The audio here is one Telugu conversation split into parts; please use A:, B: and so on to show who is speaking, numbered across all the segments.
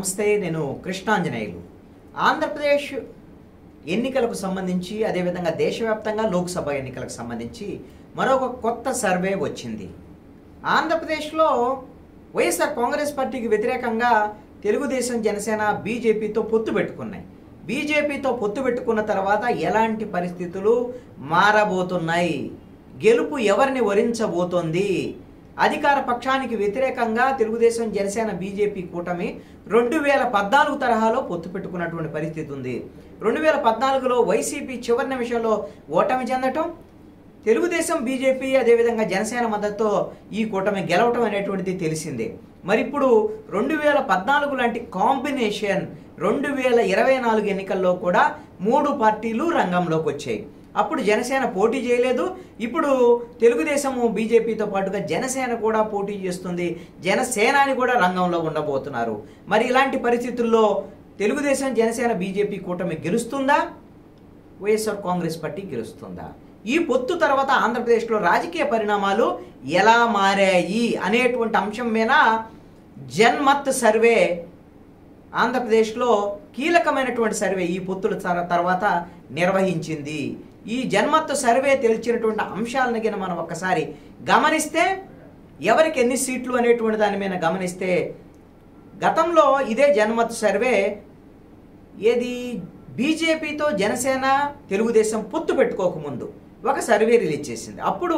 A: నమస్తే, నేను కృష్ణాంజనేయులు. ఆంధ్రప్రదేశ్ ఎన్నికలకు సంబంధించి, అదేవిధంగా దేశవ్యాప్తంగా లోక్సభ ఎన్నికలకు సంబంధించి మరొక కొత్త సర్వే వచ్చింది. ఆంధ్రప్రదేశ్లో వైఎస్ఆర్ కాంగ్రెస్ పార్టీకి వ్యతిరేకంగా తెలుగుదేశం, జనసేన, బీజేపీతో పొత్తు పెట్టుకున్నాయి. బీజేపీతో పొత్తు పెట్టుకున్న తర్వాత ఎలాంటి పరిస్థితులు మారబోతున్నాయి, గెలుపు ఎవరిని వరించబోతోంది, అధికార పక్షానికి వ్యతిరేకంగా తెలుగుదేశం, జనసేన, బీజేపీ కూటమి 2014 తరహాలో పొత్తు పెట్టుకున్నటువంటి పరిస్థితి ఉంది. 2014లో వైసీపీ చివరి నిమిషంలో ఓటమి చెందటం, తెలుగుదేశం, బీజేపీ, అదేవిధంగా జనసేన మద్దతుతో ఈ కూటమి గెలవటం అనేటువంటిది తెలిసిందే. మరి ఇప్పుడు 2014 లాంటి కాంబినేషన్ 2024 ఎన్నికల్లో కూడా 3 పార్టీలు రంగంలోకి వచ్చాయి. అప్పుడు జనసేన పోటీ చేయలేదు. ఇప్పుడు తెలుగుదేశము, బీజేపీతో పాటుగా జనసేన కూడా పోటీ చేస్తుంది. జనసేనాని కూడా రంగంలో ఉండబోతున్నారు. మరి ఇలాంటి పరిస్థితుల్లో తెలుగుదేశం, జనసేన, బీజేపీ కూటమి గెలుస్తుందా, వైఎస్ఆర్ కాంగ్రెస్ పార్టీ గెలుస్తుందా? ఈ పొత్తు తర్వాత ఆంధ్రప్రదేశ్లో రాజకీయ పరిణామాలు ఎలా మారాయి అనేటువంటి అంశం మీద జన్మత్ సర్వే ఆంధ్రప్రదేశ్లో కీలకమైనటువంటి సర్వే ఈ పొత్తుల తర్వాత నిర్వహించింది. ఈ జన్మత్ సర్వే తెలిసినటువంటి అంశాలను కింద మనం ఒక్కసారి గమనిస్తే, ఎవరికి ఎన్ని సీట్లు అనేటువంటి దాని మీద గమనిస్తే, గతంలో ఇదే జన్మత్ సర్వే ఏది బీజేపీతో జనసేన, తెలుగుదేశం పొత్తు పెట్టుకోకముందు ఒక సర్వే రిలీజ్ చేసింది. అప్పుడు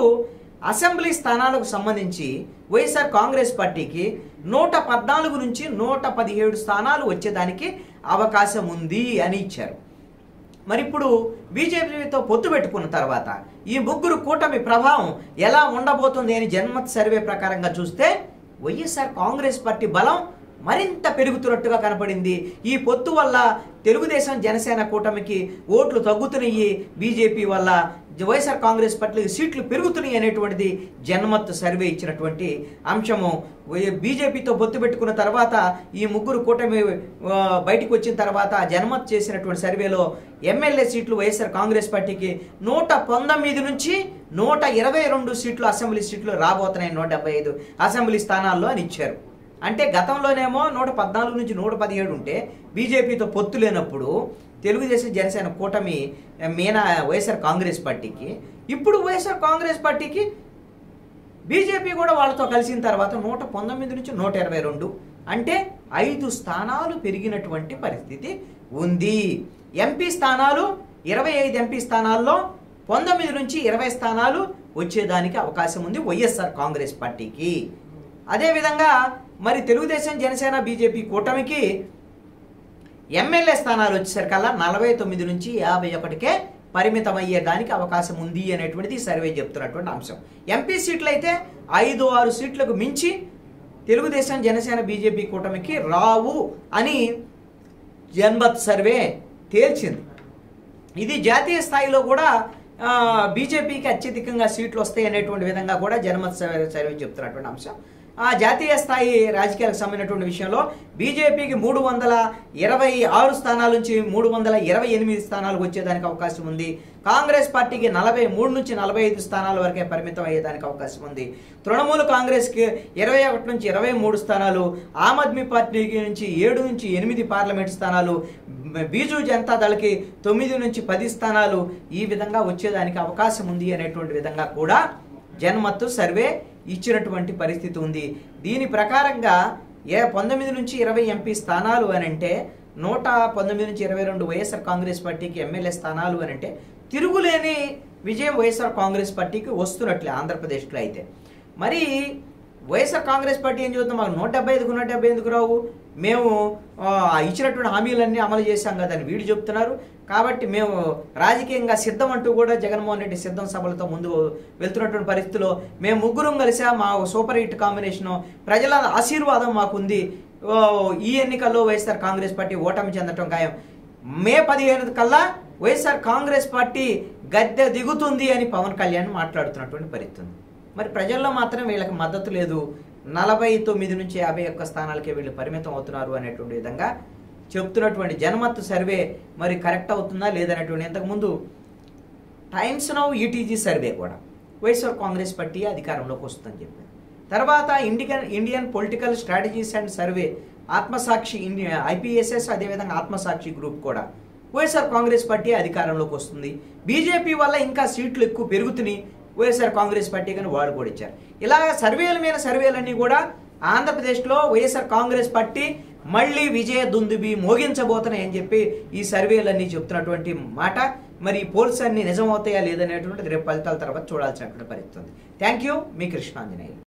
A: అసెంబ్లీ స్థానాలకు సంబంధించి వైఎస్ఆర్ కాంగ్రెస్ పార్టీకి 114 నుంచి 117 స్థానాలు వచ్చేదానికి అవకాశం ఉంది అని ఇచ్చారు. మరి ఇప్పుడు బీజేపీతో పొత్తు పెట్టుకున్న తర్వాత ఈ ముగ్గురు కూటమి ప్రభావం ఎలా ఉండబోతుంది అని జన్మత్ సర్వే ప్రకారంగా చూస్తే వైఎస్ఆర్ కాంగ్రెస్ పార్టీ బలం మరింత పెరుగుతున్నట్టుగా కనపడింది. ఈ పొత్తు వల్ల తెలుగుదేశం, జనసేన కూటమికి ఓట్లు తగ్గుతున్నాయి, బీజేపీ వల్ల వైఎస్ఆర్ కాంగ్రెస్ పార్టీకి సీట్లు పెరుగుతున్నాయి అనేటువంటిది జన్మత్ సర్వే ఇచ్చినటువంటి అంశము. బీజేపీతో పొత్తు పెట్టుకున్న తర్వాత ఈ ముగ్గురు కూటమి బయటకు వచ్చిన తర్వాత జన్మత్ చేసినటువంటి సర్వేలో ఎమ్మెల్యే సీట్లు వైఎస్ఆర్ కాంగ్రెస్ పార్టీకి 119 నుంచి 122 సీట్లు, అసెంబ్లీ సీట్లు రాబోతున్నాయి. 175 అసెంబ్లీ స్థానాల్లో అని ఇచ్చారు. అంటే గతంలోనేమో 114 నుంచి 117 ఉంటే బీజేపీతో పొత్తు లేనప్పుడు తెలుగుదేశం, జనసేన కూటమి మీనా వైఎస్ఆర్ కాంగ్రెస్ పార్టీకి, ఇప్పుడు వైఎస్ఆర్ కాంగ్రెస్ పార్టీకి బీజేపీ కూడా వాళ్ళతో కలిసిన తర్వాత 119 నుంచి 122 అంటే 5 స్థానాలు పెరిగినటువంటి పరిస్థితి ఉంది. ఎంపీ స్థానాలు 25 ఎంపీ స్థానాల్లో 19 నుంచి 20 స్థానాలు వచ్చేదానికి అవకాశం ఉంది వైఎస్ఆర్ కాంగ్రెస్ పార్టీకి. అదేవిధంగా మరి తెలుగుదేశం, జనసేన, బీజేపీ కూటమికి ఎమ్మెల్యే స్థానాలు వచ్చేసరికల్లా 49 నుంచి 51కే పరిమితం అయ్యేదానికి అవకాశం ఉంది అనేటువంటిది సర్వే చెప్తున్నటువంటి అంశం. ఎంపీ సీట్లు అయితే 5-6 సీట్లకు మించి తెలుగుదేశం, జనసేన, బీజేపీ కూటమికి రావు అని జన్మత్ సర్వే తేల్చింది. ఇది జాతీయ స్థాయిలో కూడా బీజేపీకి అత్యధికంగా సీట్లు వస్తాయి అనేటువంటి విధంగా కూడా జన్మత్ సర్వే చెప్తున్నటువంటి అంశం. ఆ జాతీయ స్థాయి రాజకీయాలకు సంబంధించినటువంటి విషయంలో బీజేపీకి 326 స్థానాల నుంచి 328 స్థానాలు వచ్చేదానికి అవకాశం ఉంది. కాంగ్రెస్ పార్టీకి 43 నుంచి 45 స్థానాల వరకే పరిమితం అయ్యేదానికి అవకాశం ఉంది. తృణమూల్ కాంగ్రెస్కి 21 నుంచి 23 స్థానాలు, ఆమ్ ఆద్మీ పార్టీకి నుంచి 7 నుంచి 8 పార్లమెంట్ స్థానాలు, బీజూ జనతా దళకి 9 నుంచి 10 స్థానాలు ఈ విధంగా వచ్చేదానికి అవకాశం ఉంది అనేటువంటి విధంగా కూడా జన్మత్ సర్వే ఇచ్చినటువంటి పరిస్థితి ఉంది. దీని ప్రకారంగా 19 నుంచి 20 ఎంపీ స్థానాలు అని అంటే 119 నుంచి 22 వైఎస్ఆర్ కాంగ్రెస్ పార్టీకి ఎమ్మెల్యే స్థానాలు అని అంటే తిరుగులేని విజయం వైఎస్ఆర్ కాంగ్రెస్ పార్టీకి వస్తున్నట్లే ఆంధ్రప్రదేశ్లో. అయితే మరి వైఎస్ఆర్ కాంగ్రెస్ పార్టీ ఏం చూద్దాం, మాకు 175 ఎందుకు రావు, మేము ఇచ్చినటువంటి హామీలన్నీ అమలు చేశాం కదా అని వీళ్ళు చెప్తున్నారు. కాబట్టి మేము రాజకీయంగా సిద్ధం అంటూ కూడా జగన్మోహన్ రెడ్డి సిద్ధం సభలతో ముందు వెళ్తున్నటువంటి పరిస్థితిలో మేము ముగ్గురం కలిసా, మా సూపర్ హిట్ కాంబినేషను, ప్రజల ఆశీర్వాదం మాకుంది, ఈ ఎన్నికల్లో వైఎస్ఆర్ కాంగ్రెస్ పార్టీ ఓటమి చెందటం ఖాయం, మే 15 కల్లా వైఎస్ఆర్ కాంగ్రెస్ పార్టీ గద్దె దిగుతుంది అని పవన్ కళ్యాణ్ మాట్లాడుతున్నటువంటి పరిస్థితి ఉంది. మరి ప్రజల్లో మాత్రం వీళ్ళకి మద్దతు లేదు. 49 నుంచి 51 స్థానాలకే వీళ్ళు పరిమితం అవుతున్నారు అనేటువంటి విధంగా చెప్తున్నటువంటి జన్మత్ సర్వే మరి కరెక్ట్ అవుతుందా లేదనేటువంటి, ఇంతకుముందు టైమ్స్ నౌ ఈటీజీ సర్వే కూడా వైఎస్ఆర్ కాంగ్రెస్ పార్టీ అధికారంలోకి వస్తుందని చెప్పారు. తర్వాత Indian political strategies and survey Aatmasakshi IPSS అదేవిధంగా ఆత్మసాక్షి గ్రూప్ కూడా వైఎస్ఆర్ కాంగ్రెస్ పార్టీ అధికారంలోకి వస్తుంది, బీజేపీ వల్ల ఇంకా సీట్లు ఎక్కువ పెరుగుతున్నాయి, వైఎస్ఆర్ కాంగ్రెస్ పార్టీ కానీ వాళ్ళు కూడా ఇచ్చారు. ఇలా సర్వేల మీద సర్వేలన్నీ కూడా ఆంధ్రప్రదేశ్లో వైఎస్ఆర్ కాంగ్రెస్ పార్టీ మళ్ళీ విజయ దుందుబి మోగించబోతున్నాయని చెప్పి ఈ సర్వేలన్నీ చెప్తున్నటువంటి మాట. మరి ఈ పోల్స్ అన్ని నిజమవుతాయా లేదనేటువంటిది రేపు ఫలితాల తర్వాత చూడాల్సినటువంటి పరిస్థితి ఉంది. Thank you, me Krishnanjaneyulu.